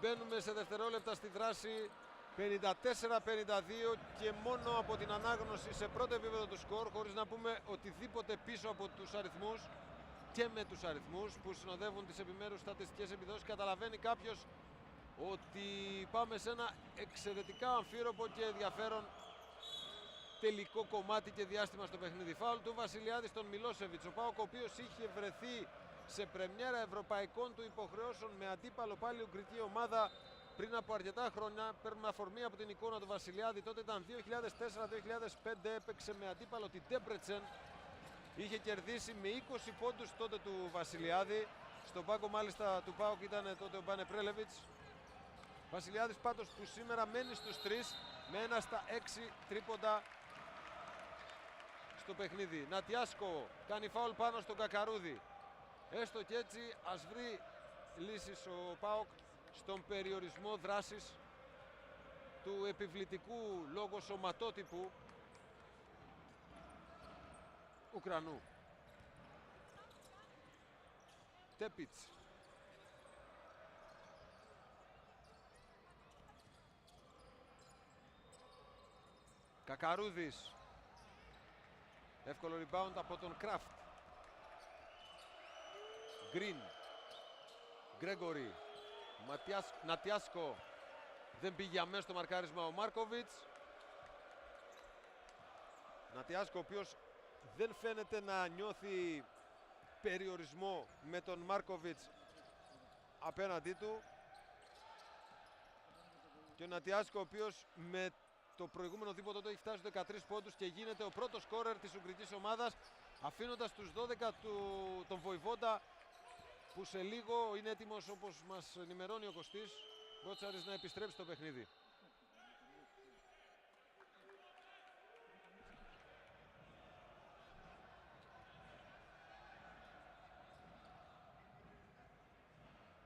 Μπαίνουμε σε δευτερόλεπτα στη δράση. 54-52 και μόνο από την ανάγνωση σε πρώτο επίπεδο του σκορ, χωρίς να πούμε οτιδήποτε πίσω από τους αριθμούς και με τους αριθμούς που συνοδεύουν τις επιμέρους στατιστικές επιδόσεις, καταλαβαίνει κάποιος ότι πάμε σε ένα εξαιρετικά αμφίροπο και ενδιαφέρον τελικό κομμάτι και διάστημα στο παιχνίδι. Φάουλ του Βασιλιάδη στον Μιλόσεβιτς, ο ΠΑΟΚ ο οποίος είχε βρεθεί σε πρεμιέρα ευρωπαϊκών του υποχρεώσεων με αντίπαλο πάλι ουγγρική ομάδα πριν από αρκετά χρόνια. Παίρνουμε αφορμή από την εικόνα του Βασιλιάδη, τότε ήταν 2004-2005, έπαιξε με αντίπαλο την Ντέμπρετσεν. Είχε κερδίσει με 20 πόντους τότε του Βασιλιάδη. Στον πάγκο μάλιστα του ΠΑΟΚ ήταν τότε ο Μπάνε Πρέλεβιτς. Βασιλιάδης πάντως που σήμερα μένει στους 3 με 1 στα 6 τρίποντα στο παιχνίδι. Νατιάσκο κάνει φάουλ πάνω στον Κακαρούδη. Έστω και έτσι ας βρει λύσεις ο ΠΑΟΚ στον περιορισμό δράσης του επιβλητικού λόγω σωματότυπου Ουκρανού. Τέπιτς. Κακαρούδης. Εύκολο rebound από τον Κράφτ. Γκριν. Γκρέγκορι. Νατιάσκο. Δεν πήγε αμέσως στο μαρκάρισμα ο Μάρκοβιτς. Νατιάσκο ο οποίος δεν φαίνεται να νιώθει περιορισμό με τον Μάρκοβιτς απέναντί του. Και ο Νατιάσκο ο οποίος με το προηγούμενο δίποτο του έχει φτάσει στους 13 πόντους και γίνεται ο πρώτος σκόρερ της ουγγρικής ομάδας, αφήνοντας τους 12 τον Βοηβόντα, που σε λίγο είναι έτοιμος, όπως μας ενημερώνει ο Κωστής Γκότσαρης, να επιστρέψει στο παιχνίδι.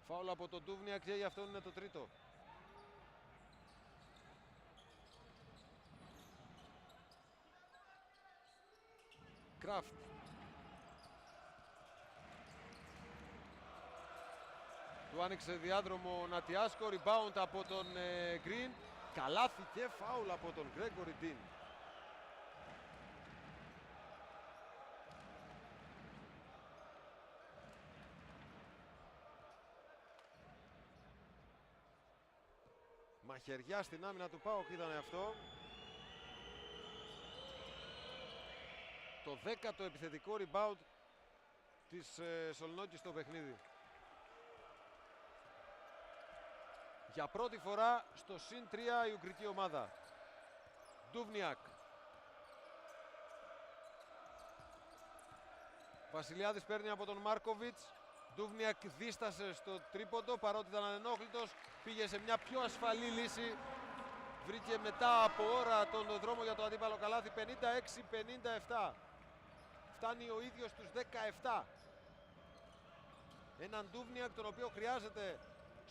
Φάουλ από τον Ντούβνιακ και γι' αυτό είναι το τρίτο. Κράφτ. Του άνοιξε διάδρομο ο Νατιάσκο, rebound από τον Γκριν. Καλάθι και φάουλ από τον Γκρέγκορι Ντίν. Μαχαιριά στην άμυνα του ΠΑΟΚ ήταν αυτό. Το 10ο επιθετικό rebound της Σολνόκη στο παιχνίδι. Για πρώτη φορά στο συν 3 η ουγγρική ομάδα. Ντούβνιακ. Βασιλιάδης παίρνει από τον Μάρκοβιτς. Ντούβνιακ δίστασε στο τρίποντο παρότι ήταν ανενόχλητος. Πήγε σε μια πιο ασφαλή λύση. Βρήκε μετά από ώρα τον δρόμο για το αντίπαλο καλάθι. 56-57. Φτάνει ο ίδιος στους 17. Έναν Ντούβνιακ τον οποίο χρειάζεται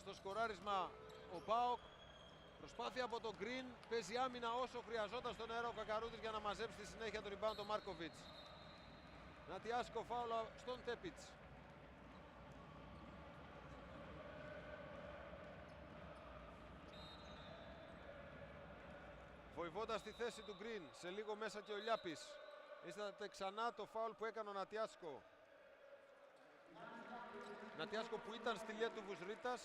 στο σκοράρισμα ο ΠΑΟΚ. Προσπάθεια από τον Γκριν. Παίζει άμυνα όσο χρειαζόταν στον αέρα ο Κακαρούδης για να μαζέψει στη συνέχεια το rebound ο Μάρκοβιτς. Νατιάσκο φάουλα στον Τέπιτς. Βοηβόντα στη θέση του Γκριν. Σε λίγο μέσα και ο Λιάπης. Είδατε ξανά το φάουλ που έκανε ο Νατιάσκο. Νατιάσκο που ήταν στη Λία του Βουσρίτας.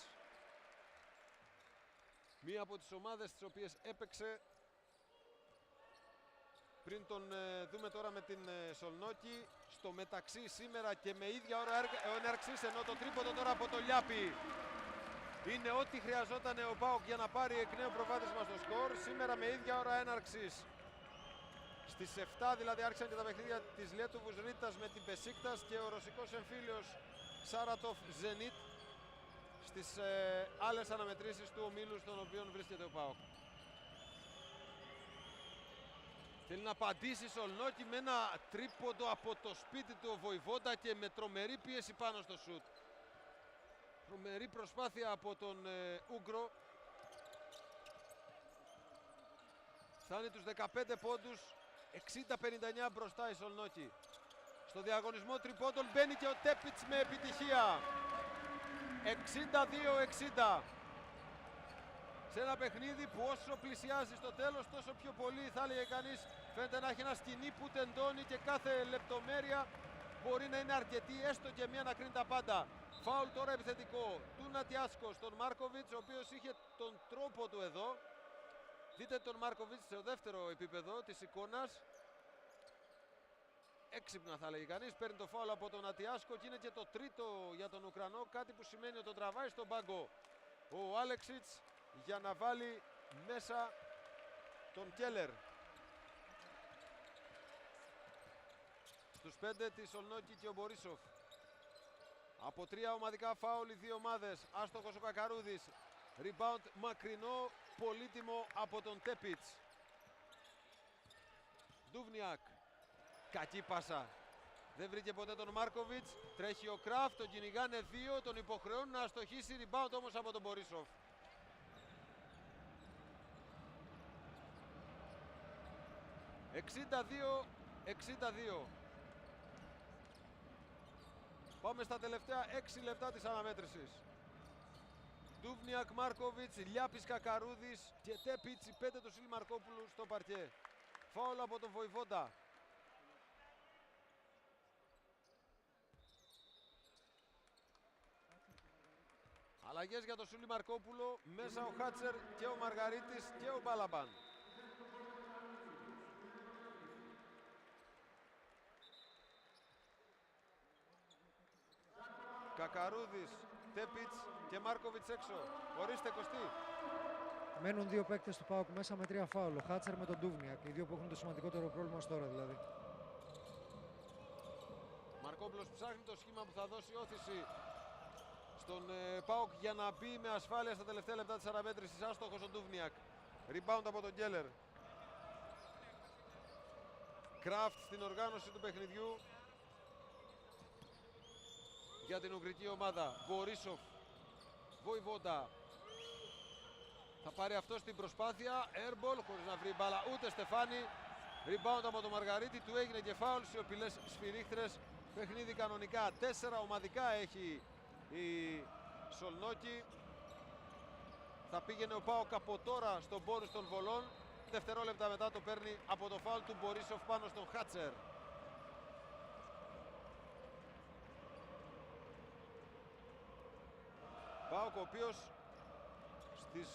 Μία από τις ομάδες τις οποίες έπαιξε. Πριν τον δούμε τώρα με την Σολνόκη. Στο μεταξύ σήμερα και με ίδια ώρα έναρξης, ενώ το τρίποντο τώρα από το Λιάπη είναι ό,τι χρειαζόταν ο ΠΑΟΚ για να πάρει εκ νέου προβάδισμα στο σκορ. Σήμερα με ίδια ώρα έναρξης. Στις 7 δηλαδή άρχισαν και τα παιχνίδια της Λέτου Βουσρίτας με την Πεσίκτας και ο ρωσικός εμφύλιος Σάρατοφ Ζενίτ στις άλλες αναμετρήσεις του ομίλου στον οποίο βρίσκεται ο ΠΑΟΚ. Θέλει να απαντήσει Σολνόκη με ένα τρίποντο από το σπίτι του ο Βοηβόντα και με τρομερή πίεση πάνω στο σουτ. Τρομερή προσπάθεια από τον Ούγκρο. Φτάνει τους 15 πόντους, 60-59 μπροστά η Σολνόκη. Στο διαγωνισμό τριπώντων μπαίνει και ο Τέπιτς με επιτυχία. 62-60. σε ένα παιχνίδι που όσο πλησιάζει στο τέλος τόσο πιο πολύ, θα έλεγε κανείς, φαίνεται να έχει ένα σκηνή που τεντώνει και κάθε λεπτομέρεια μπορεί να είναι αρκετή, έστω και μία να κρίνει τα πάντα. Φάουλ τώρα επιθετικό του Νατιάσκο στον Μάρκοβιτς, ο οποίος είχε τον τρόπο του εδώ. Δείτε τον Μάρκοβιτς στο δεύτερο επίπεδο της εικόνας. Έξυπνα θα λέγει κανείς, παίρνει το φάουλ από τον Νατιάσκο και είναι και το τρίτο για τον Ουκρανό, κάτι που σημαίνει ότι τον τραβάει στον πάγκο ο Άλεξιτς για να βάλει μέσα τον Κέλλερ. Στους 5 τη Σολνόκη και ο Μπορίσοφ. Από 3 ομαδικά φάουλ οι δύο ομάδες. Άστοχος ο Κακαρούδης. Rebound μακρινό, πολύτιμο από τον Τέπιτς. Ντούβνιακ. Κακή πάσα. Δεν βρήκε ποτέ τον Μάρκοβιτς. Τρέχει ο Κράφτ, τον κυνηγάνε δύο, τον υποχρεώνουν να αστοχίσει. Rebound όμως από τον Μπορίσοφ. 62-62. Πάμε στα τελευταία 6 λεπτά της αναμέτρησης. Ντούβνιακ, Μάρκοβιτς, Λιάπης, Κακαρούδης και Τέπιτς, οι 5 του Σίλ Μαρκόπουλου στο παρκέ. Φάουλ από τον Βοηβόντα. Αλλαγές για τον Σούλη Μαρκόπουλο, μέσα ο Χάτσερ και ο Μαργαρίτης και ο Μπάλαμπαν. Κακαρούδης, Τέπιτς και Μάρκοβιτς έξω. Ορίστε Κωστή. Μένουν δύο παίκτες του ΠΑΟΚ μέσα με 3 φάουλ. Ο Χάτσερ με τον Ντούβνιακ. Οι δύο που έχουν το σημαντικότερο πρόβλημα ως τώρα δηλαδή. Μαρκόπουλος ψάχνει το σχήμα που θα δώσει όθηση στον ΠΑΟΚ για να μπει με ασφάλεια στα τελευταία λεπτά της αναμέτρησης. Άστοχος ο Ντούβνιακ. Rebound από τον Κέλλερ. Κράφτ στην οργάνωση του παιχνιδιού για την Ουγγρική ομάδα. Μπορίσοφ, Βοηβόντα. Θα πάρει αυτό στην προσπάθεια. Airball χωρίς να βρει μπάλα ούτε Στεφάνη. Rebound από τον Μαργαρίτη. Του έγινε και φάουλ. Σιωπηλές σφυρίχτρες. Παιχνίδι κανονικά. 4 ομαδικά έχει η Σολνόκη. Θα πήγαινε ο ΠΑΟΚ από τώρα στον πόνους των βολών. Δευτερόλεπτα μετά το παίρνει από το φάουλ του Μπορίσοφ πάνω στον Χάτσερ. ΠΑΟΚ ο οποίος στις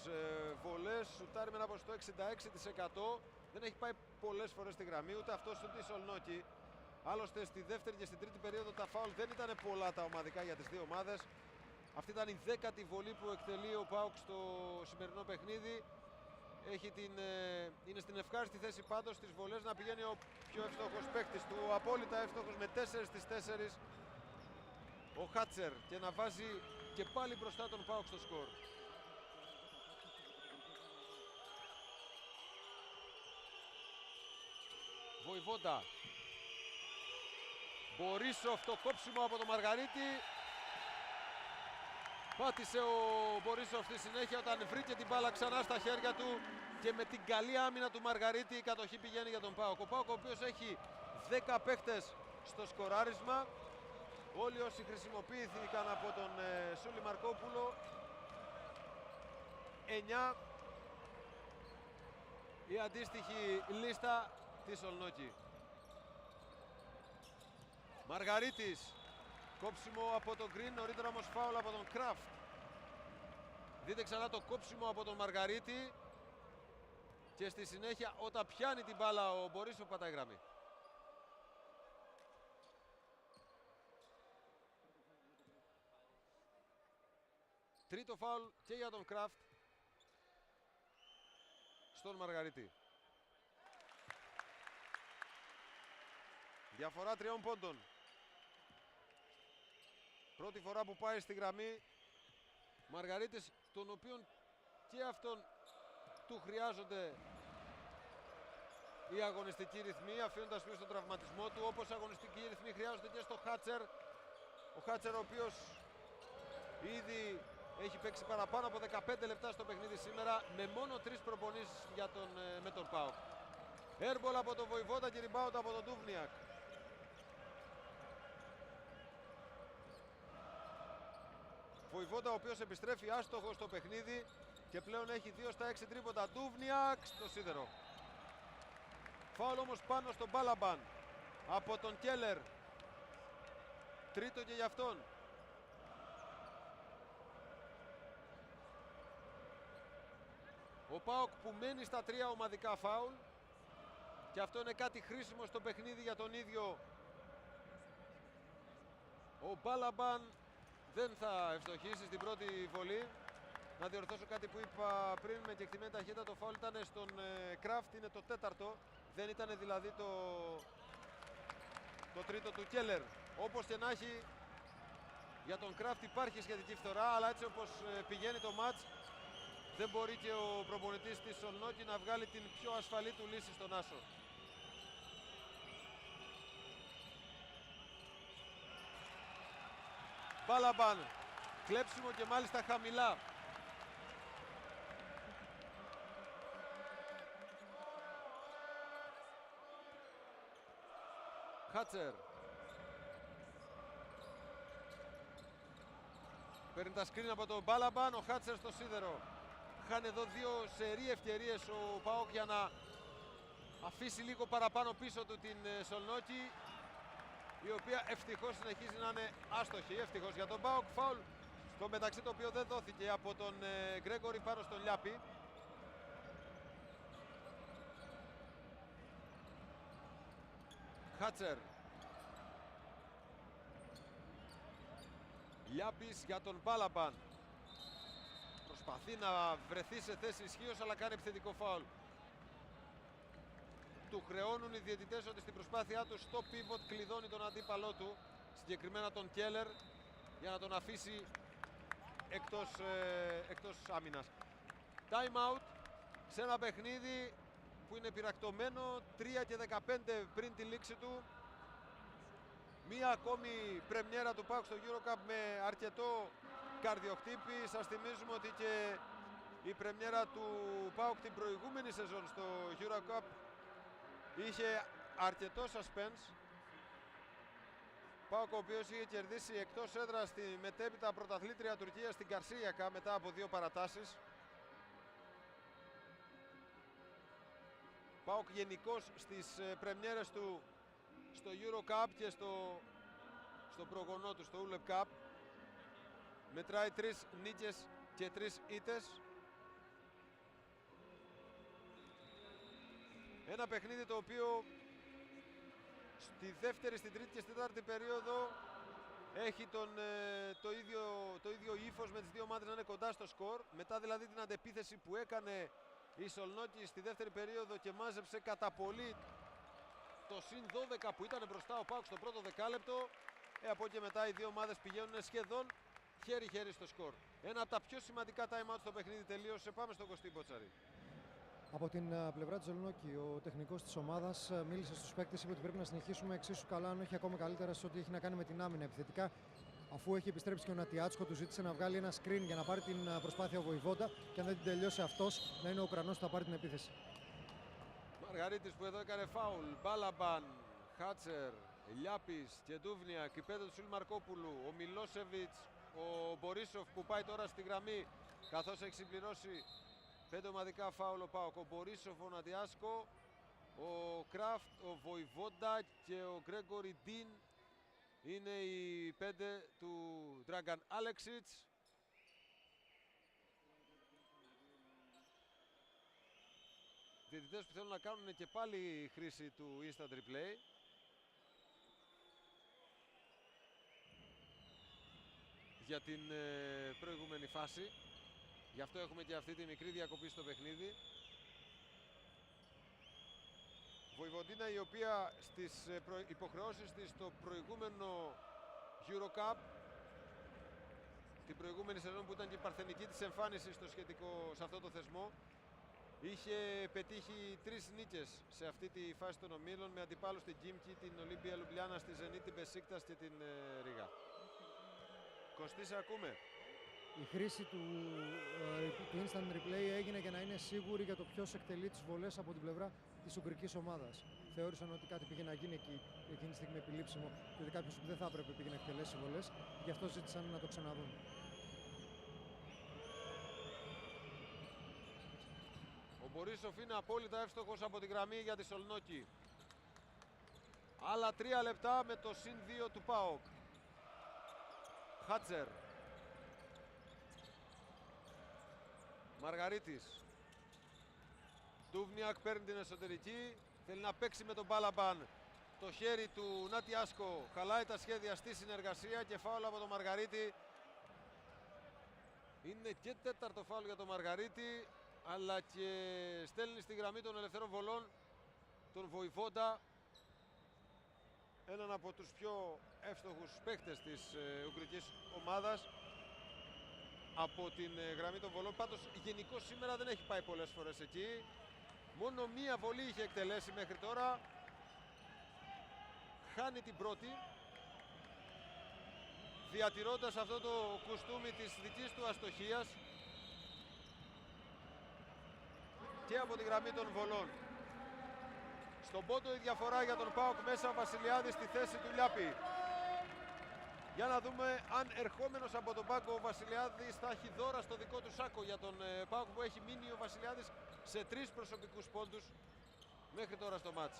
βολές σουτάρει με ένα ποσοστό 66%. Δεν έχει πάει πολλές φορές στη γραμμή, ούτε αυτό ούτε η Σολνόκη. Άλλωστε στη δεύτερη και στην τρίτη περίοδο τα φάουλ δεν ήταν πολλά τα ομαδικά για τις δύο ομάδες. Αυτή ήταν η 10η βολή που εκτελεί ο ΠΑΟΚ στο σημερινό παιχνίδι. Είναι στην ευχάριστη θέση πάντως στις βολές να πηγαίνει ο πιο εύστοχος παίκτης του. Απόλυτα εύστοχος με 4 στις 4 ο Χάτσερ και να βάζει και πάλι μπροστά τον ΠΑΟΚ στο σκορ. Βοηβόντα. Μπορίσοφ, το κόψιμο από τον Μαργαρίτη. Πάτησε ο Μπορίσοφ στη συνέχεια όταν βρήκε την μπάλα ξανά στα χέρια του και με την καλή άμυνα του Μαργαρίτη η κατοχή πηγαίνει για τον ΠΑΟΚ. Ο ΠΑΟΚ ο οποίος έχει 10 παίκτες στο σκοράρισμα. Όλοι όσοι χρησιμοποιήθηκαν από τον Σούλη Μαρκόπουλο. 9 η αντίστοιχη λίστα της Σολνόκη. Μαργαρίτης. Κόψιμο από τον Γκριν, νωρίτερα όμως φάουλ από τον Κράφτ. Δείτε ξανά το κόψιμο από τον Μαργαρίτη. Και στη συνέχεια όταν πιάνει την μπάλα ο Μπορίσοφ πατάει γραμμή. Τρίτο φάουλ και για τον Κράφτ στον Μαργαρίτη. Διαφορά 3 πόντων. Πρώτη φορά που πάει στη γραμμή Μαργαρίτης, τον οποίον και αυτόν του χρειάζονται οι αγωνιστικοί ρυθμοί, αφήνοντας πίσω τον τραυματισμό του, όπως αγωνιστικοί ρυθμοί χρειάζονται και στο Χάτσερ. Ο Χάτσερ ο οποίος ήδη έχει παίξει παραπάνω από 15 λεπτά στο παιχνίδι σήμερα με μόνο 3 προπονήσεις με τον ΠΑΟΚ. Airball από τον Βοηβόντα και rebound από τον Ντούβνιακ. Βοηβόντα ο οποίος επιστρέφει άστοχο στο παιχνίδι και πλέον έχει 2 στα 6 τρίποτα. Ντούβνιακ στο σίδερο. Φάουλ όμως πάνω στον Μπάλαμπαν από τον Κέλλερ. Τρίτο και για αυτόν. Ο ΠΑΟΚ που μένει στα 3 ομαδικά φάουλ και αυτό είναι κάτι χρήσιμο στο παιχνίδι για τον ίδιο. Ο Μπάλαμπαν δεν θα ευστοχίσει στην πρώτη βολή. Να διορθώσω κάτι που είπα πριν με κεκτημένη ταχύτητα. Το φάουλ ήταν στον Κράφτ, είναι το τέταρτο. Δεν ήταν δηλαδή το τρίτο του Κέλλερ. Όπως και να έχει, για τον Κράφτ υπάρχει σχετική φθορά, αλλά έτσι όπως πηγαίνει το μάτς, δεν μπορεί και ο προπονητής της Σολνόκη να βγάλει την πιο ασφαλή του λύση στον άσο. Μπάλαμπαν, κλέψιμο και μάλιστα χαμηλά. Χάτσερ. Παίρνει τα σκριν από τον Μπάλαμπαν, ο Χάτσερ στο σίδερο. Χάνε εδώ 2 σερί ευκαιρίες ο ΠΑΟΚ για να αφήσει λίγο παραπάνω πίσω του την Σολνόκη, η οποία ευτυχώς συνεχίζει να είναι άστοχη. Ευτυχώς για τον ΠΑΟΚ. Φάουλ στο μεταξύ, το οποίο δεν δόθηκε από τον Γκρέγκορη πάνω στον Λιάπη. Χάτσερ. Λιάπης για τον Μπάλαμπαν. Προσπαθεί να βρεθεί σε θέση ισχύως, αλλά κάνει επιθετικό φάουλ. Του χρεώνουν οι διαιτητές ότι στην προσπάθειά του στο pivot κλειδώνει τον αντίπαλό του, συγκεκριμένα τον Κέλλερ, για να τον αφήσει εκτός άμυνας. Time out σε ένα παιχνίδι που είναι πυρακτωμένο, 3 και 15 πριν τη λήξη του. Μία ακόμη πρεμιέρα του ΠΑΟΚ στο EuroCup με αρκετό καρδιοχτύπη. Σας θυμίζουμε ότι και η πρεμιέρα του ΠΑΟΚ την προηγούμενη σεζόν στο EuroCup είχε αρκετό suspense. ΠΑΟΚ ο οποίος είχε κερδίσει εκτός έδρας τη μετέπειτα πρωταθλήτρια Τουρκία στην Καρσίακα μετά από 2 παρατάσεις. ΠΑΟΚ γενικώς στις πρεμιέρες του στο EuroCup και στο προγονό του, στο ULEP Cup, μετράει 3 νίκες και 3 ήττες. Ένα παιχνίδι το οποίο στη δεύτερη, στην τρίτη και στην τέταρτη περίοδο έχει το ίδιο ύφος με τις δύο ομάδες να είναι κοντά στο σκορ. Μετά δηλαδή την αντεπίθεση που έκανε η Σολνόκη στη δεύτερη περίοδο και μάζεψε κατά πολύ το συν 12 που ήταν μπροστά ο ΠΑΟΚ στο πρώτο δεκάλεπτο. Από εκεί μετά οι δύο ομάδες πηγαίνουν σχεδόν χέρι-χέρι στο σκορ. Ένα από τα πιο σημαντικά time out στο παιχνίδι τελείωσε. Πάμε στον Κωστή Μποτσαρή. Από την πλευρά της Σολνόκη, ο τεχνικός της ομάδας μίλησε στους παίκτες, είπε ότι πρέπει να συνεχίσουμε εξίσου καλά, αν όχι ακόμα καλύτερα, σε ό,τι έχει να κάνει με την άμυνα επιθετικά. Αφού έχει επιστρέψει και ο Νατιάτσκο, του ζήτησε να βγάλει ένα screen για να πάρει την προσπάθεια ο Βοηβόντα και αν δεν την τελειώσει αυτός, να είναι ο Ουκρανός που θα πάρει την επίθεση. Μαργαρίτης που εδώ έκανε φάουλ. Μπάλαμπαν, Χάτσερ, Λιάπης και Ντούβνιακ. Η πέντε του Σιλ Μαρκόπουλου. Ο Μιλόσεβιτς, ο Μπορίσοφ που πάει τώρα στη γραμμή καθώς έχει συμπληρώσει 5 ομαδικά φάουλ ο ΠΑΟΚ. Ο Μπορίσοφ, ο Νατιάσκο, ο Κράφτ, ο Βοηβόντα και ο Γκρέγκορι Ντίν είναι οι 5 του Dragan Alexic. Διαιτητές που θέλουν να κάνουν και πάλι χρήση του instant replay. Για την προηγούμενη φάση. Γι' αυτό έχουμε και αυτή τη μικρή διακοπή στο παιχνίδι. Βοηβοντίνα, η οποία στις υποχρεώσεις της στο προηγούμενο EuroCup, την προηγούμενη σεζόν που ήταν και η παρθενική της εμφάνιση σε αυτό το θεσμό, είχε πετύχει 3 νίκες σε αυτή τη φάση των ομίλων με αντιπάλους την Γκίμκι, την Ολύμπια Λουμπλιάνα, στη Ζενίτ, την Μπεσίκτας και την Ρίγα. Κωστή, σε ακούμε. Η χρήση του instant replay έγινε για να είναι σίγουροι για το ποιος εκτελεί τις βολές από την πλευρά της ουγγρικής ομάδας. Θεώρησαν ότι κάτι πήγε να γίνει εκείνη τη στιγμή επιλήψιμο και ότι κάποιος που δεν θα έπρεπε πήγε να εκτελέσει βολές, γι' αυτό ζήτησαν να το ξαναδούν. Μπορίσοφ είναι απόλυτα εύστοχος από την γραμμή για τη Σολνόκη. Άλλα 3 λεπτά με το συν 2 του ΠΑΟΚ. Χάτσερ. Μαργαρίτης. Ντούβνιακ παίρνει την εσωτερική. Θέλει να παίξει με τον Μπάλαμπαν. Το χέρι του Νατιάσκο χαλάει τα σχέδια στη συνεργασία και φάουλ από τον Μαργαρίτη. Είναι και τέταρτο φάουλ για τον Μαργαρίτη, αλλά και στέλνει στη γραμμή των ελευθερών βολών τον Βοηβόντα, έναν από τους πιο εύστοχους παίκτες της ουγγρικής ομάδας, από την γραμμή των βολών. Πάντως γενικώς σήμερα δεν έχει πάει πολλές φορές εκεί. Μόνο μία βολή είχε εκτελέσει μέχρι τώρα. Χάνει την πρώτη, διατηρώντας αυτό το κουστούμι της δικής του αστοχίας και από τη γραμμή των βολών. Στον πόντο η διαφορά για τον ΠΑΟΚ μέσα, Βασιλιάδης στη θέση του Λιάπη. Για να δούμε αν ερχόμενος από τον πάγκο ο Βασιλιάδης θα έχει δώρα στο δικό του σάκο για τον ΠΑΟΚ, που έχει μείνει ο Βασιλιάδης σε 3 προσωπικούς πόντους μέχρι τώρα στο μάτς.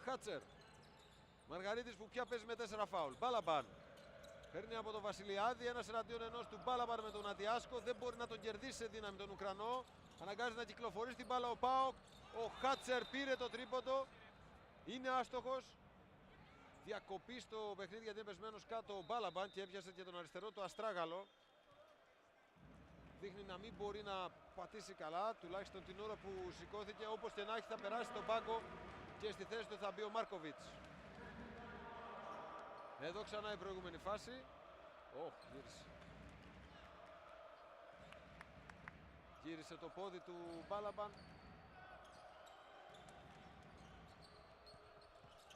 Χάτσερ. Μαργαρίτης που πια παίζει με 4 φάουλ. Μπάλαμπαν. Παίρνει από τον Βασιλιάδη, ένας εναντίον ενός του Μπάλαμπαν με τον Νατιάσκο. Δεν μπορεί να τον κερδίσει σε δύναμη τον Ουκρανό. Αναγκάζει να κυκλοφορεί στην μπάλα ο ΠΑΟΚ. Ο Χάτσερ πήρε το τρίποντο. Είναι άστοχος. Διακοπή στο παιχνίδι γιατί είναι πεσμένος κάτω ο Μπάλαμπαν και έπιασε και τον αριστερό του αστράγαλο. Δείχνει να μην μπορεί να πατήσει καλά, τουλάχιστον την ώρα που σηκώθηκε. Όπως και να έχει θα περάσει στον πάγκο και στη θέση του θα μπει ο Μάρκοβιτς. Εδώ ξανά η προηγούμενη φάση. Γύρισε. Γύρισε το πόδι του Μπάλαμπαν.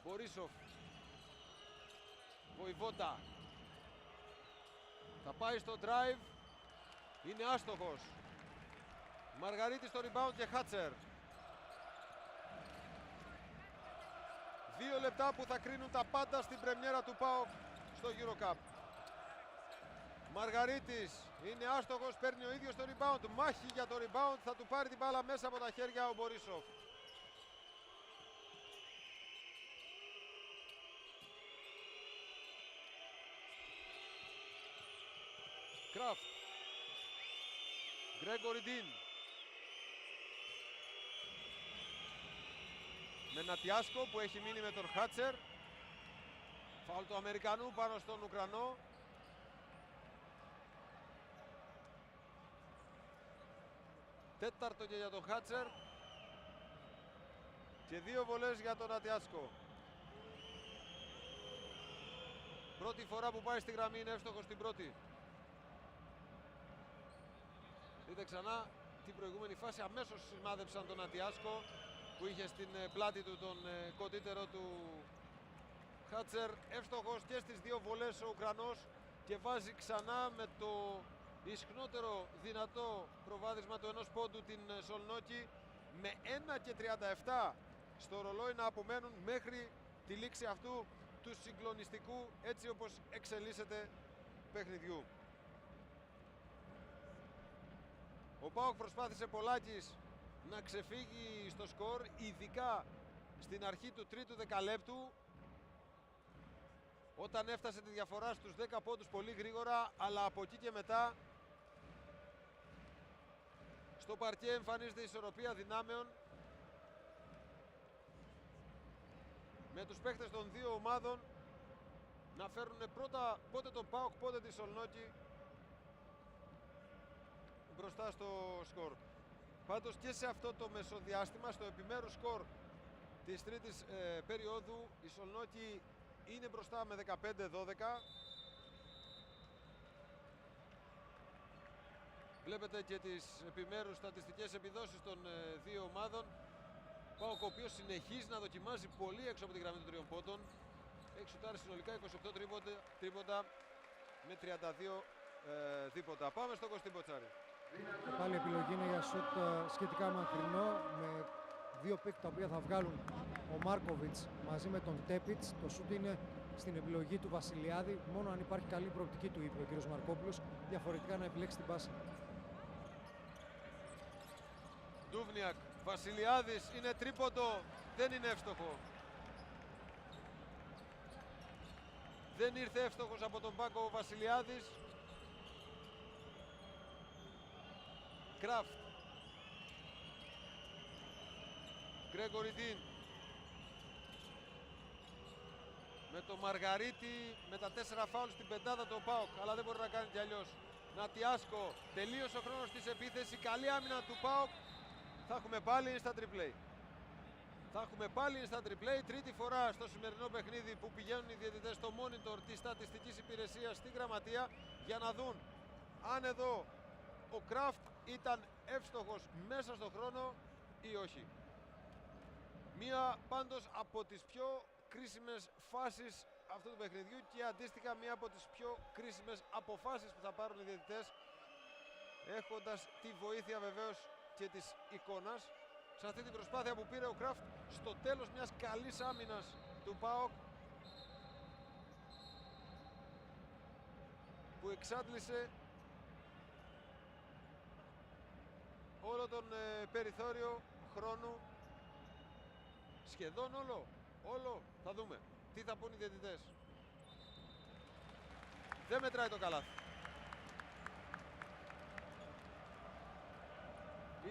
Μπορίσοφ. Βοηβόντα. Θα πάει στο drive. Είναι άστοχος. Μαργαρίτη στο rebound και Χάτσερ. 2 λεπτά που θα κρίνουν τα πάντα στην πρεμιέρα του ΠΑΟΚ στο EuroCup. Μαργαρίτης είναι άστοχος, παίρνει ο ίδιος το rebound. Μάχη για το rebound, θα του πάρει την μπάλα μέσα από τα χέρια ο Μπορίσοφ. Κραφτ. Γκρέγκορι Ντίν. Με Νατιάσκο που έχει μείνει με τον Χάτσερ. Φάουλ του Αμερικανού πάνω στον Ουκρανό. Τέταρτο και για τον Χάτσερ. Και 2 βολές για τον Νατιάσκο. Πρώτη φορά που πάει στη γραμμή, είναι εύστοχος στην πρώτη. Δείτε ξανά την προηγούμενη φάση, αμέσως σημάδεψαν τον Νατιάσκο που είχε στην πλάτη του τον κοντύτερο του Χάτσερ. Εύστοχος και στις 2 βολές ο Ουκρανός και βάζει ξανά με το ισχνότερο δυνατό προβάδισμα του 1 πόντου την Σολνόκη, με 1:37 στο ρολόι να απομένουν μέχρι τη λήξη αυτού του συγκλονιστικού, έτσι όπως εξελίσσεται, παιχνιδιού. Ο ΠΑΟΚ προσπάθησε πολλάκις να ξεφύγει στο σκορ, ειδικά στην αρχή του τρίτου δεκαλέπτου, όταν έφτασε τη διαφορά στους 10 πόντους πολύ γρήγορα, αλλά από εκεί και μετά στο παρκέ εμφανίζεται η ισορροπία δυνάμεων με τους παίχτες των 2 ομάδων να φέρουν πρώτα πότε τον ΠΑΟΚ πότε τη Σολνόκη μπροστά στο σκορ. Πάντως και σε αυτό το μεσοδιάστημα, στο επιμέρους σκορ της τρίτης περίοδου, η Σολνόκη είναι μπροστά με 15-12. Βλέπετε και τις επιμέρους στατιστικές επιδόσεις των 2 ομάδων. ΠΑΟΚ ο οποίος συνεχίζει να δοκιμάζει πολύ έξω από τη γραμμή των 3 πόντων. Έχει σουτάρει συνολικά 28 τρίποντα με 32 δίποτα. Πάμε στον Κωστή Μποτσάρη. Πάλι η επιλογή είναι για σουτ σχετικά μακρινό, με 2 πικ τα οποία θα βγάλουν ο Μάρκοβιτς μαζί με τον Τέπιτς. Το σουτ είναι στην επιλογή του Βασιλιάδη, μόνο αν υπάρχει καλή προοπτική, του είπε ο κ. Μαρκόπουλος, διαφορετικά να επιλέξει την πάση. Ντούβνιακ, Βασιλιάδης, είναι τρίποντο, δεν είναι εύστοχο. Δεν ήρθε εύστοχος από τον πάγκο ο Βασιλιάδης. Κράφτ. Γκρέγκορι Ντίν. Με το Μαργαρίτη, με τα 4 φάουλ στην πεντάδα το ΠΑΟΚ, αλλά δεν μπορεί να κάνει κι αλλιώς. Νατιάσκο, τελείωσε ο χρόνος της επίθεσης, καλή άμυνα του ΠΑΟΚ. Θα έχουμε πάλι στα τριπλέι. Θα έχουμε πάλι στα τριπλέι, τρίτη φορά στο σημερινό παιχνίδι που πηγαίνουν οι διαιτητές στο monitor της στατιστικής υπηρεσίας στην Γραμματεία για να δουν αν εδώ ο Κράφτ ήταν εύστοχος μέσα στον χρόνο ή όχι. Μία πάντως από τις πιο κρίσιμες φάσεις αυτού του παιχνιδιού και αντίστοιχα μία από τις πιο κρίσιμες αποφάσεις που θα πάρουν οι διαιτητές, έχοντας τη βοήθεια βεβαίως και της εικόνας σε αυτή την προσπάθεια που πήρε ο Κράφτ στο τέλος μιας καλής άμυνας του ΠΑΟΚ, που εξάντλησε όλο τον περιθώριο χρόνου, σχεδόν όλο, θα δούμε τι θα πούν οι διαιτητές. Δεν μετράει το καλάθι.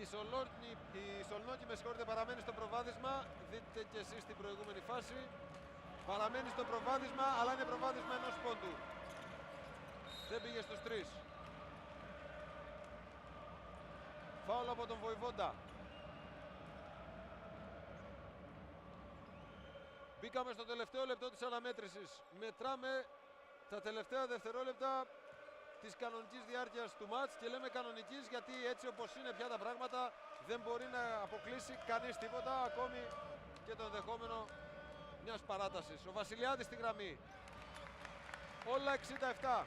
Η Σολνόκη, με συγχωρείτε, παραμένει στο προβάδισμα. Δείτε και εσείς την προηγούμενη φάση. Παραμένει στο προβάδισμα, αλλά είναι προβάδισμα ενός πόντου. Δεν πήγε στους 3. Φάουλ από τον Βοηβόντα. Μπήκαμε στο τελευταίο λεπτό της αναμέτρησης. Μετράμε τα τελευταία δευτερόλεπτα της κανονικής διάρκειας του μάτς και λέμε κανονικής γιατί έτσι όπως είναι πια τα πράγματα δεν μπορεί να αποκλείσει κανείς τίποτα, ακόμη και το ενδεχόμενο μιας παράτασης. Ο Βασιλιάδης στη γραμμή. Όλα 67.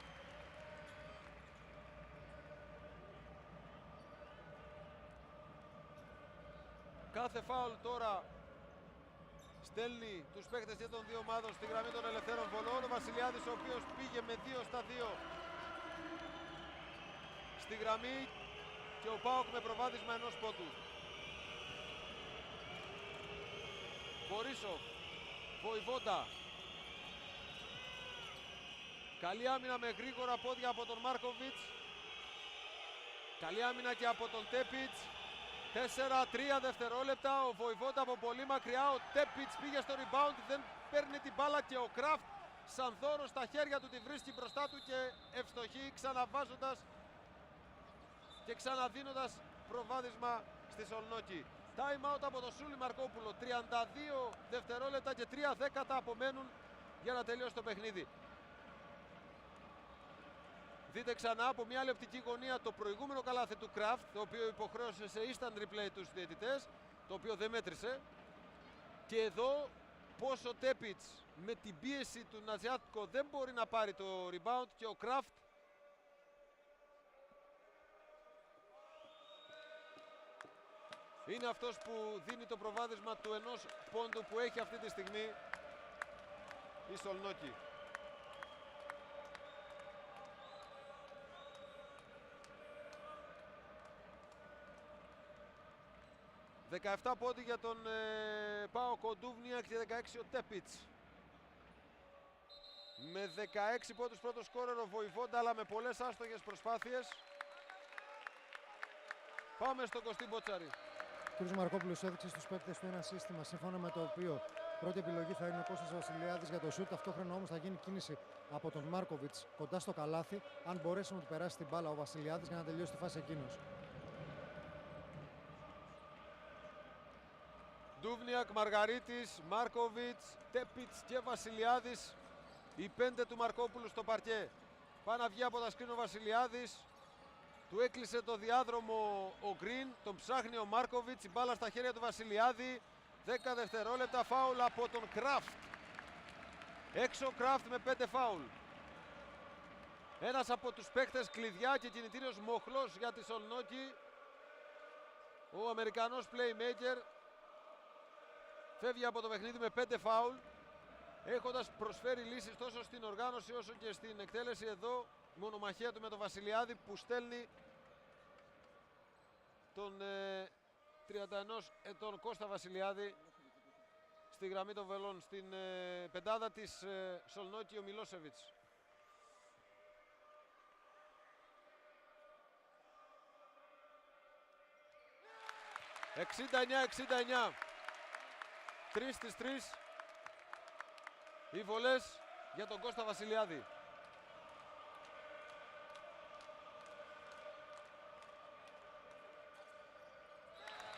Κάθε φάουλ τώρα στέλνει τους παίκτες και των δύο ομάδων στη γραμμή των ελευθέρων βολών. Ο Βασιλιάδης, ο οποίος πήγε με 2-2 στη γραμμή, και ο ΠΑΟΚ με προβάδισμα ενός πόντου. Μπορίσοφ, Βοηβόντα. Καλή άμυνα με γρήγορα πόδια από τον Μάρκοβιτς. Καλή άμυνα και από τον Τέπιτς. 4-3 δευτερόλεπτα, ο Βοηβόντα από πολύ μακριά, ο Τέπιτς πήγε στο rebound, δεν παίρνει την μπάλα και ο Κράφτ σαν δώρο στα χέρια του τη βρίσκει μπροστά του και ευστοχεί, ξαναβάζοντας και ξαναδίνοντας προβάδισμα στη Σολνόκη. Time out από τον Σούλη Μαρκόπουλο, 32 δευτερόλεπτα και 3 δέκατα απομένουν για να τελειώσει το παιχνίδι. Δείτε ξανά από μια λεπτική γωνία το προηγούμενο καλάθι του Κράφτ, το οποίο υποχρέωσε σε instant replay τους διαιτητές, το οποίο δεν μέτρησε. Και εδώ πως ο Τέπιτς με την πίεση του Νατζιάτκο δεν μπορεί να πάρει το rebound και ο Κράφτ είναι αυτός που δίνει το προβάδισμα του ενός πόντου που έχει αυτή τη στιγμή η Σολνόκη. ...17 πόντι για τον ΠΑΟΚ ο Ντούβνιακ και 16 ο Τέπιτς. Με 16 πόντους πρώτο σκόρερ ο Βοηβόντα, αλλά με πολλές άστοχες προσπάθειες. Πάμε στον Κωστή Μποτσάρη. Ο κ. Μαρκόπουλος έδειξε στους παίκτες του ένα σύστημα σύμφωνα με το οποίο πρώτη επιλογή θα είναι ο Κώστας Βασιλιάδης για το σουτ. Ταυτόχρονα όμως θα γίνει κίνηση από τον Μάρκοβιτς κοντά στο καλάθι, αν μπορέσει να του περάσει την μπάλα ο Βασιλιάδης για να τελειώσει τη φάση εκείνος. Ντούβνιακ, Μαργαρίτης, Μάρκοβιτς, Τέπιτς και Βασιλιάδης. Οι 5 του Μαρκόπουλου στο παρκέ. Πάει να βγει από τα σκριν ο Βασιλιάδης. Του έκλεισε το διάδρομο ο Γκριν. Τον ψάχνει ο Μάρκοβιτς. Η μπάλα στα χέρια του Βασιλιάδη. 10 δευτερόλεπτα, φάουλ από τον Κράφτ. Έξω Κράφτ με 5 φάουλ. Ένας από τους παίκτες κλειδιά και κινητήριος μοχλός για τη Σολνόκη, ο Αμερικανός playmaker, φεύγει από το παιχνίδι με 5 φάουλ, έχοντας προσφέρει λύσεις τόσο στην οργάνωση όσο και στην εκτέλεση. Εδώ η μονομαχία του με τον Βασιλιάδη που στέλνει τον 31 ετών Κώστα Βασιλιάδη στη γραμμή των βελών. Στην πεντάδα της Σολνόκη ο Μιλόσεβιτς. 69-69. 3 στις 3 οι βολές για τον Κώστα Βασιλιάδη.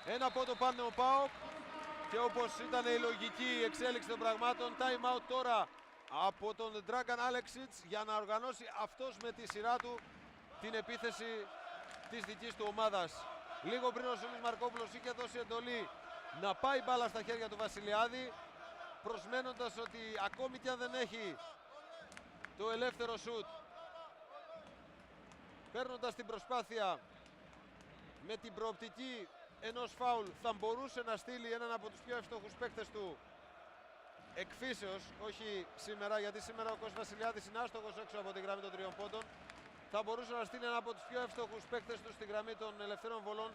Ένα πόντο πάνε ο ΠΑΟΚ και όπως ήταν η λογική εξέλιξη των πραγμάτων, time out τώρα από τον Dragan Aleksic για να οργανώσει αυτός με τη σειρά του την επίθεση της δικής του ομάδας. Λίγο πριν ο Σούλης Μαρκόπουλος είχε δώσει εντολή να πάει μπάλα στα χέρια του Βασιλιάδη, προσμένοντας ότι ακόμη και αν δεν έχει το ελεύθερο σουτ, παίρνοντας την προσπάθεια με την προοπτική ενός φάουλ, θα μπορούσε να στείλει έναν από τους πιο εύστοχους παίκτες του εκφύσεως, όχι σήμερα, γιατί σήμερα ο Κώστας Βασιλιάδης είναι άστοχος έξω από τη γραμμή των 3 πόντων. Θα μπορούσε να στείλει έναν από τους πιο εύστοχους παίκτες του στη γραμμή των ελευθέρων βολών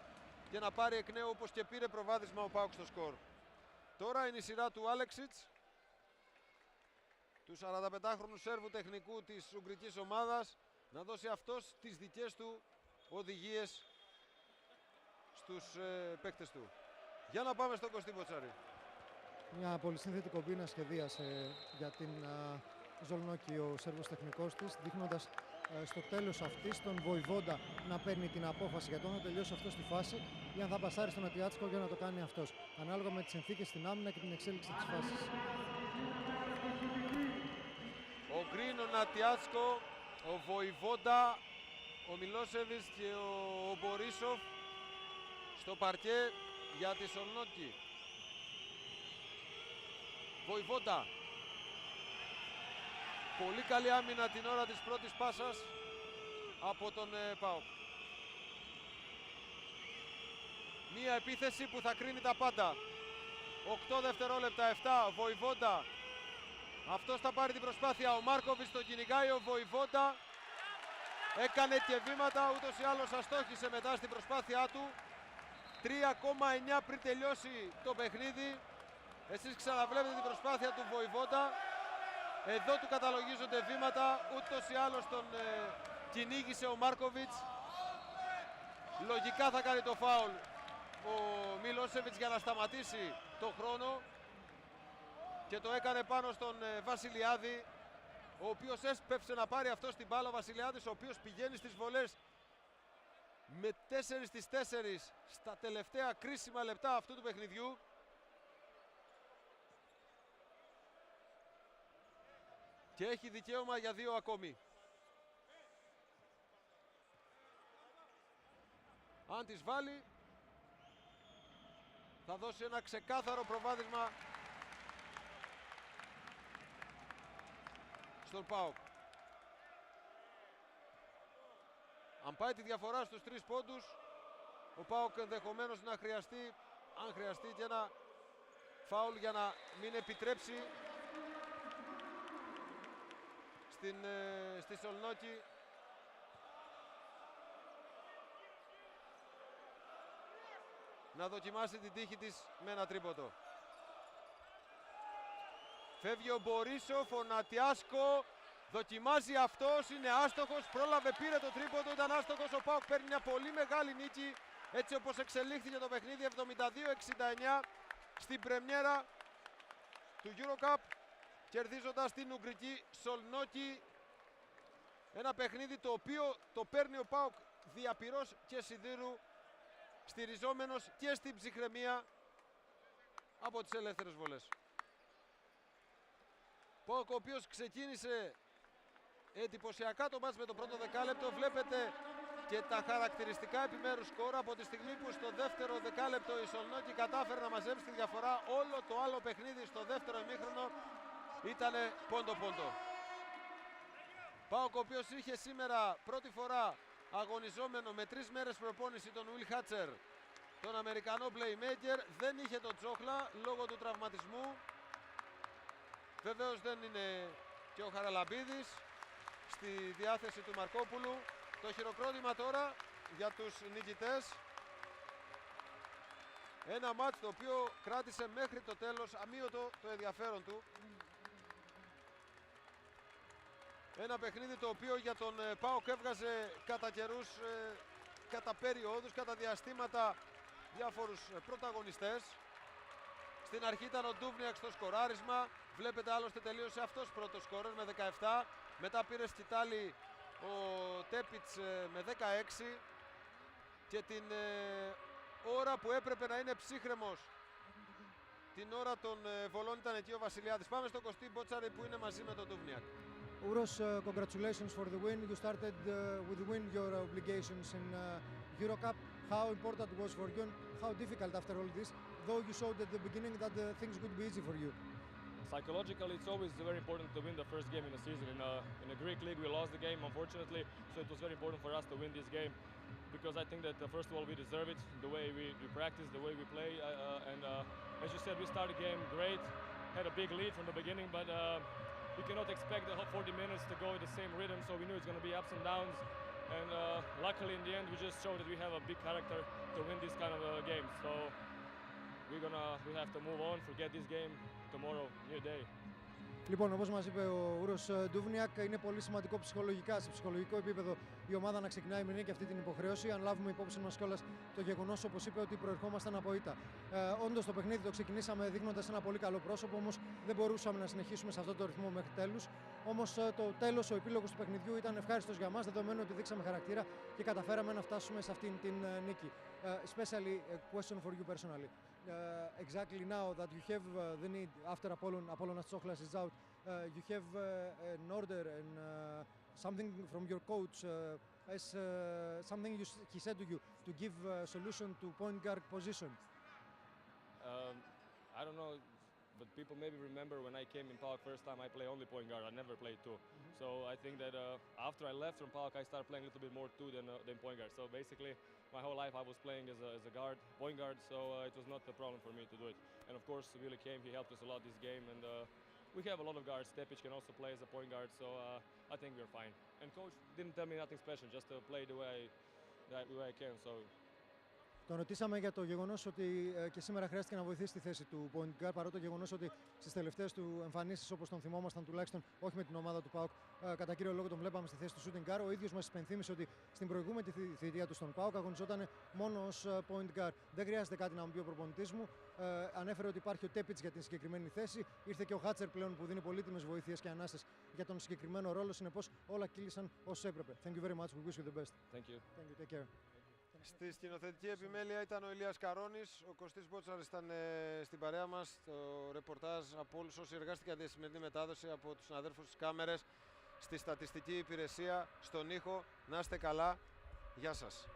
και να πάρει εκ νέου, όπως και πήρε προβάδισμα ο ΠΑΟΚ στο σκορ. Τώρα είναι η σειρά του Άλεξιτς, του 45χρονου Σέρβου τεχνικού της Ουγγρικής ομάδας, να δώσει αυτός τις δικές του οδηγίες στους παίκτες του. Για να πάμε στον Κωστή Μποτσάρη. Μια πολυσύνθετη κομπίνα σχεδίασε για την Ζολνόκη ο Σέρβος τεχνικός της, δείχνοντας στο τέλος αυτής τον Βοηβόντα να παίρνει την απόφαση για το να τελειώσει αυτό στη φάση ή αν θα πασάρει στον Ατιάτσκο για να το κάνει αυτός, ανάλογα με τις συνθήκες στην άμυνα και την εξέλιξη της φάσης. Ο Γκριν, ο Νατιάτσκο, ο Βοηβόντα, ο Μιλόσεβιτς και ο Μπορίσοφ στο παρκέ για τη Σολνόκη. Βοηβόντα. Πολύ καλή άμυνα την ώρα της πρώτης πάσας από τον ΠΑΟΚ. Μία επίθεση που θα κρίνει τα πάντα. 8 δευτερόλεπτα, 7, Βοηβόντα. Αυτός θα πάρει την προσπάθεια, ο Μάρκοβιτς τον κυνηγάει, ο Βοηβόντα έκανε και βήματα, ούτως ή άλλως αστόχησε μετά στην προσπάθειά του. 3,9 πριν τελειώσει το παιχνίδι. Εσείς ξαναβλέπετε την προσπάθεια του Βοηβόντα. Εδώ του καταλογίζονται βήματα, ούτως ή άλλως τον κυνήγησε ο Μάρκοβιτς. Λογικά θα κάνει το φάουλ ο Μιλόσεβιτς για να σταματήσει το χρόνο και το έκανε πάνω στον Βασιλιάδη, ο οποίος έσπευσε να πάρει αυτό την μπάλα. Ο Βασιλιάδης, ο οποίος πηγαίνει στις βολές με 4 στις 4 στα τελευταία κρίσιμα λεπτά αυτού του παιχνιδιού. Και έχει δικαίωμα για 2 ακόμη. Αν τις βάλει, θα δώσει ένα ξεκάθαρο προβάδισμα στον ΠΑΟΚ. Αν πάει τη διαφορά στους 3 πόντους, ο ΠΑΟΚ ενδεχομένως να χρειαστεί, αν χρειαστεί, και ένα φάουλ για να μην επιτρέψει στη Σολνόκη να δοκιμάσει την τύχη της με ένα τρίποντο. Φεύγει ο Μπορίσοφ, ο Νατιάσκο δοκιμάζει αυτός, είναι άστοχος, πρόλαβε, πήρε το τρίποντο, ήταν άστοχος. Ο ΠΑΟΚ παίρνει μια πολύ μεγάλη νίκη, έτσι όπως εξελίχθηκε το παιχνίδι, 72-69 στην πρεμιέρα του EuroCup, κερδίζοντας την Ουγγρική Σολνόκη. Ένα παιχνίδι το οποίο το παίρνει ο ΠΑΟΚ διαπυρός και σιδήρου, στηριζόμενος και στην ψυχραιμία από τις ελεύθερες βολές. ΠΑΟΚ, ο οποίος ξεκίνησε εντυπωσιακά το μάτς με το πρώτο δεκάλεπτο. Βλέπετε και τα χαρακτηριστικά επιμέρους σκορ από τη στιγμή που στο δεύτερο δεκάλεπτο η Σολνόκη κατάφερε να μαζέψει τη διαφορά. Όλο το άλλο παιχνίδι στο δεύτερο ημίχρονο ήτανε πόντο-πόντο. ΠΑΟΚ, ο οποίος είχε σήμερα πρώτη φορά αγωνιζόμενο με 3 μέρες προπόνηση τον Will Hatcher, τον Αμερικανό playmaker. Δεν είχε τον Τσόχλα λόγω του τραυματισμού. Βεβαίως δεν είναι και ο Χαραλαμπίδης στη διάθεση του Μαρκόπουλου. Το χειροκρότημα τώρα για τους νικητές Ένα μάτς το οποίο κράτησε μέχρι το τέλος αμύωτο το ενδιαφέρον του. Ένα παιχνίδι το οποίο για τον ΠΑΟΚ έβγαζε κατά καιρούς, κατά περιόδους, κατά διαστήματα διάφορους πρωταγωνιστές. Στην αρχή ήταν ο Ντούβνιακ στο σκοράρισμα. Βλέπετε άλλωστε τελείωσε αυτός πρώτος σκόρερ με 17. Μετά πήρε σκητάλη ο Τέπιτς με 16. Και την ώρα που έπρεπε να είναι ψύχρεμος, την ώρα των βολών, ήταν εκεί ο Βασιλιάδης. Πάμε στον Κωστή Μπότσαρη που είναι μαζί με τον Ντούβνιακ. Uros, congratulations for the win. You started with the win your obligations in Eurocup. How important it was for you and how difficult after all this, though you showed at the beginning that things would be easy for you? Psychologically, it's always very important to win the first game in the season. In the Greek league, we lost the game, unfortunately, so it was very important for us to win this game because I think that first of all we deserve it, the way we practice, the way we play, and as you said, we started the game great, had a big lead from the beginning, but we cannot expect the whole 40 minutes to go with the same rhythm, so we knew it's going to be ups and downs, and luckily in the end we just showed that we have a big character to win this kind of games. So we have to move on, forget this game, tomorrow, new day. Λοιπόν, όπως μας είπε ο Ούρος Ντούβνιακ, είναι πολύ σημαντικό ψυχολογικά, σε ψυχολογικό επίπεδο, η ομάδα να ξεκινάει με νίκη αυτή την υποχρέωση. Αν λάβουμε υπόψη μας κιόλας το γεγονός, όπως είπε, ότι προερχόμασταν από ήττα. Όντως το παιχνίδι το ξεκινήσαμε δείχνοντας ένα πολύ καλό πρόσωπο, όμως δεν μπορούσαμε να συνεχίσουμε σε αυτό το ρυθμό μέχρι τέλους. Όμως το τέλος, ο επίλογος του παιχνιδιού ήταν ευχάριστος για μας, δεδομένου ότι δείξαμε χαρακτήρα και καταφέραμε να φτάσουμε σε αυτήν την νίκη. Especially a question for you personally. Exactly now that you have the need after Apollonas Tsouchlas is out, you have an order and something from your coach as something he said to you to give a solution to point guard position. I don't know, but people maybe remember when I came in PAOK first time I play only point guard, I never played two. So I think that after I left from PAOK I started playing a little bit more two than point guard. So basically my whole life I was playing as a guard, point guard, so it was not a problem for me to do it. And of course Willie came, he helped us a lot this game, and we have a lot of guards. Tepic can also play as a point guard, so I think we're fine. And coach didn't tell me nothing special, just to play the way I can. So. Τον ρωτήσαμε για το γεγονός ότι και σήμερα χρειάστηκε να βοηθήσει τη θέση του point guard, παρότι το γεγονός ότι στις τελευταίες του εμφανίσεις, όπως τον θυμόμασταν τουλάχιστον, όχι με την ομάδα του ΠΑΟΚ, κατά κύριο λόγο τον βλέπαμε στη θέση του shooting guard. Ο ίδιος μας υπενθύμησε ότι στην προηγούμενη θητεία του στον ΠΑΟΚ αγωνιζόταν μόνο ως point guard. Δεν χρειάζεται κάτι να μου πει ο προπονητής μου. Ανέφερε ότι υπάρχει ο Τέπιτς για την συγκεκριμένη θέση. Ήρθε και ο Χάτσερ πλέον που δίνει πολύτιμες βοήθειες και ανάσες για τον συγκεκριμένο ρόλο. Συνεπώς όλα κύλησαν ως έπρεπε. Thank you very much. We wish you the best. Thank you. Thank you. Take care. Στη σκηνοθετική επιμέλεια ήταν ο Ηλίας Καρόνης, ο Κωστής Μπότσαρης ήταν στην παρέα μας, το ρεπορτάζ από όλους όσοι εργάστηκαν τη σημερινή μετάδοση, από τους συναδέλφους της κάμερες, στη στατιστική υπηρεσία, στον ήχο. Να είστε καλά, γεια σας.